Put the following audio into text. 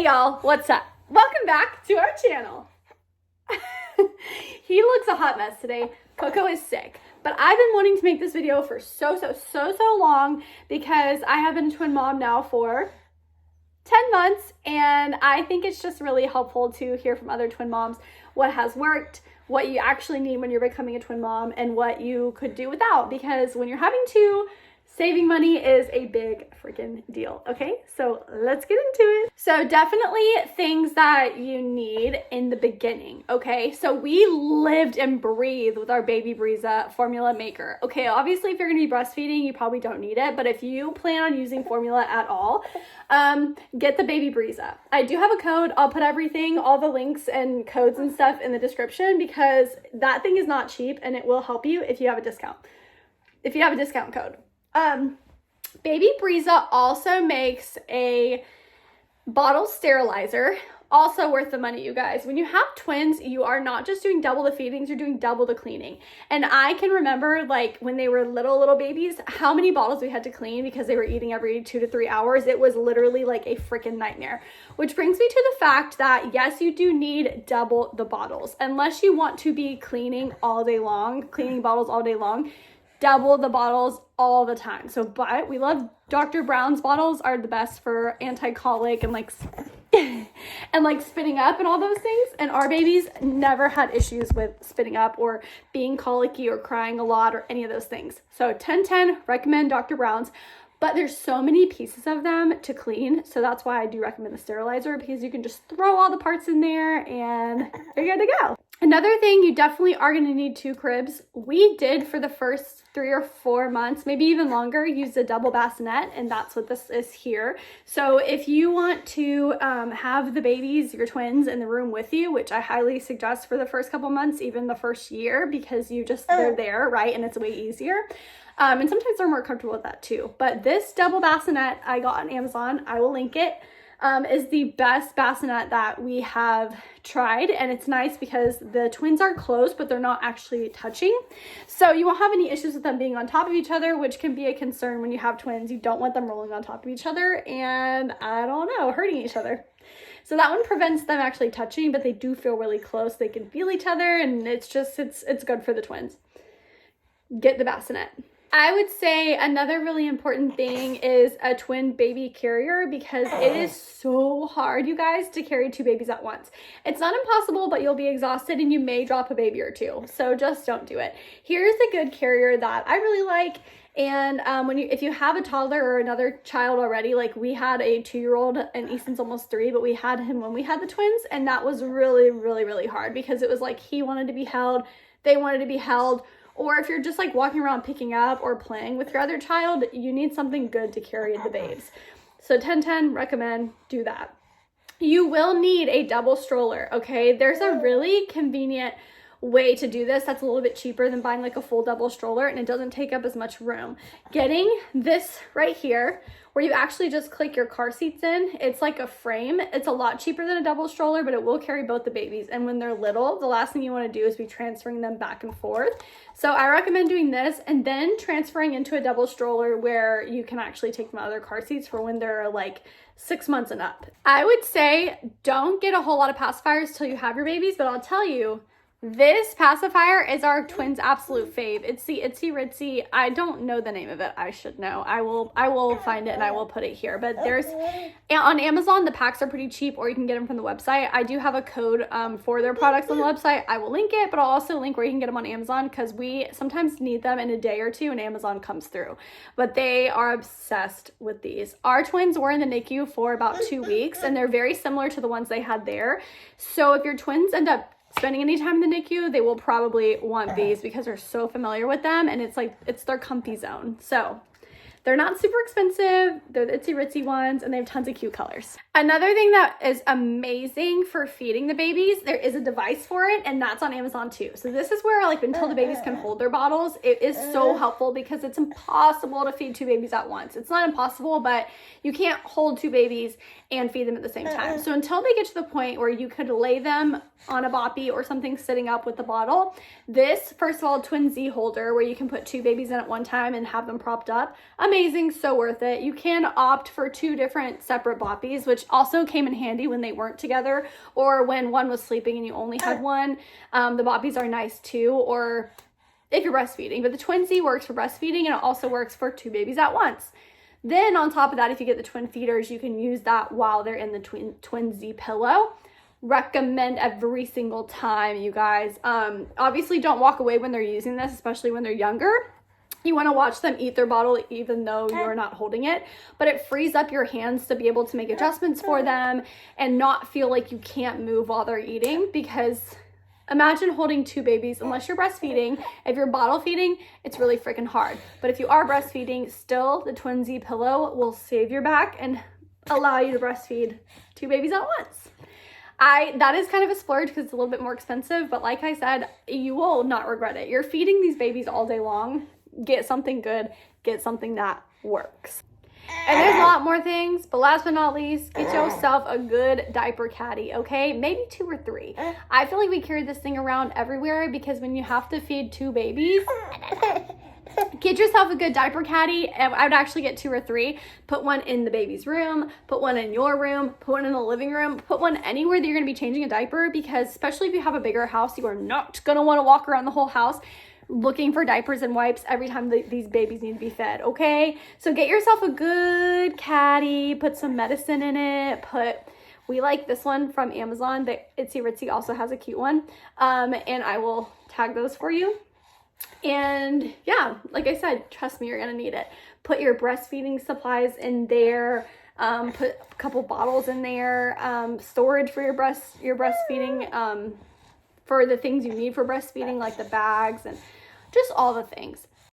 Hey y'all, what's up? Welcome back to our channel. He looks a hot mess today. Coco is sick, but I've been wanting to make this video for so long because I have been a twin mom now for 10 months, and I think it's just really helpful to hear from other twin moms what has worked, what you actually need when you're becoming a twin mom, and what you could do without, because when you're having two, saving money is a big freaking deal. Okay, so let's get into it. So definitely things that you need in the beginning. Okay, so we lived and breathed with our baby Breeza formula maker. Okay, obviously if you're gonna be breastfeeding, you probably don't need it, but if you plan on using formula at all, get the baby Breeza. I do have a code. I'll put everything, all the links and codes and stuff in the description, because that thing is not cheap and it will help you if you have a discount. If you have a discount code. Baby Breeza also makes a bottle sterilizer, also worth the money, you guys. When you have twins, you are not just doing double the feedings, you're doing double the cleaning. And I can remember, like, when they were little babies, how many bottles we had to clean because they were eating every 2 to 3 hours. It was literally like a freaking nightmare. Which brings me to the fact that yes, you do need double the bottles. Unless you want to be cleaning all day long, cleaning bottles all day long, double the bottles all the time. So, but we love Dr. Brown's bottles, are the best for anti-colic and like and like spitting up and all those things. And our babies never had issues with spitting up or being colicky or crying a lot or any of those things. So 10/10, recommend Dr. Brown's, but there's so many pieces of them to clean. So that's why I do recommend the sterilizer, because you can just throw all the parts in there and you're good to go. Another thing, you definitely are going to need 2 cribs. We did for the first 3 or 4 months, maybe even longer, use a double bassinet, and that's what this is here. So if you want to have the babies, your twins, in the room with you, which I highly suggest for the first couple months, even the first year, because they're there, right? And it's way easier. And sometimes they're more comfortable with that too. But this double bassinet I got on Amazon, I will link it, is the best bassinet that we have tried. And it's nice because the twins are close, but they're not actually touching. So you won't have any issues with them being on top of each other, which can be a concern when you have twins. You don't want them rolling on top of each other and, I don't know, hurting each other. So that one prevents them actually touching, but they do feel really close. They can feel each other, and it's good for the twins. Get the bassinet. I would say another really important thing is a twin baby carrier, because it is so hard, you guys, to carry 2 babies at once. It's not impossible, but you'll be exhausted and you may drop a baby or 2. So just don't do it. Here's a good carrier that I really like. And if you have a toddler or another child already, like we had a 2-year-old and Easton's almost 3, but we had him when we had the twins, and that was really hard, because it was like he wanted to be held, they wanted to be held. Or if you're just like walking around picking up or playing with your other child, you need something good to carry the babes. So 10/10, recommend, do that. You will need a double stroller, okay? There's a really convenient way to do this that's a little bit cheaper than buying like a full double stroller, and it doesn't take up as much room. Getting this right here, where you actually just click your car seats in, it's like a frame. It's a lot cheaper than a double stroller, but it will carry both the babies. And when they're little, the last thing you want to do is be transferring them back and forth. So I recommend doing this and then transferring into a double stroller where you can actually take them out of their car seats for when they're like 6 months and up. I would say don't get a whole lot of pacifiers till you have your babies, but I'll tell you, this pacifier is our twins' absolute fave. It's the Itzy Ritzy. I don't know the name of it. I should know. I will find it and I will put it here. But there's, on Amazon, the packs are pretty cheap, or you can get them from the website. I do have a code for their products on the website. I will link it, but I'll also link where you can get them on Amazon, because we sometimes need them in a day or 2 and Amazon comes through. But they are obsessed with these. Our twins were in the NICU for about 2 weeks, and they're very similar to the ones they had there. So if your twins end up spending any time in the NICU, they will probably want these, because they're so familiar with them, and it's their comfy zone. So they're not super expensive. They're the Itsy Ritzy ones, and they have tons of cute colors. Another thing that is amazing for feeding the babies, there is a device for it, and that's on Amazon too. So this is where, like, until the babies can hold their bottles, it is so helpful, because it's impossible to feed 2 babies at once. It's not impossible, but you can't hold 2 babies and feed them at the same time. So until they get to the point where you could lay them on a boppy or something sitting up with the bottle, this, first of all, twin Z holder where you can put 2 babies in at one time and have them propped up, amazing. amazing, so worth it. You can opt for 2 different separate boppies, which also came in handy when they weren't together or when one was sleeping and you only had one. The boppies are nice too, or if you're breastfeeding, but the Twinsy works for breastfeeding and it also works for 2 babies at once. Then on top of that, if you get the twin feeders, you can use that while they're in the Twinsy pillow. Recommend every single time, you guys. Obviously don't walk away when they're using this, especially when they're younger. You want to watch them eat their bottle even though you're not holding it, but it frees up your hands to be able to make adjustments for them and not feel like you can't move while they're eating, because imagine holding 2 babies. Unless you're breastfeeding, if you're bottle feeding, it's really freaking hard. But if you are breastfeeding, still the Twinsy pillow will save your back and allow you to breastfeed 2 babies at once. That is kind of a splurge because it's a little bit more expensive, but like I said, you will not regret it. You're feeding these babies all day long. Get something good, get something that works. And there's a lot more things, but last but not least, get yourself a good diaper caddy, okay? Maybe 2 or 3. I feel like we carry this thing around everywhere because when you have to feed 2 babies, get yourself a good diaper caddy. I would actually get 2 or 3. Put one in the baby's room, put one in your room, put one in the living room, put one anywhere that you're gonna be changing a diaper, because especially if you have a bigger house, you are not gonna wanna walk around the whole house looking for diapers and wipes every time these babies need to be fed, okay? So get yourself a good caddy, put some medicine in it, we like this one from Amazon, but Ritzy also has a cute one, and I will tag those for you. And yeah, like I said, trust me, you're gonna need it. Put your breastfeeding supplies in there, put a couple bottles in there, storage for your breastfeeding, for the things you need for breastfeeding, like the bags and just all the things.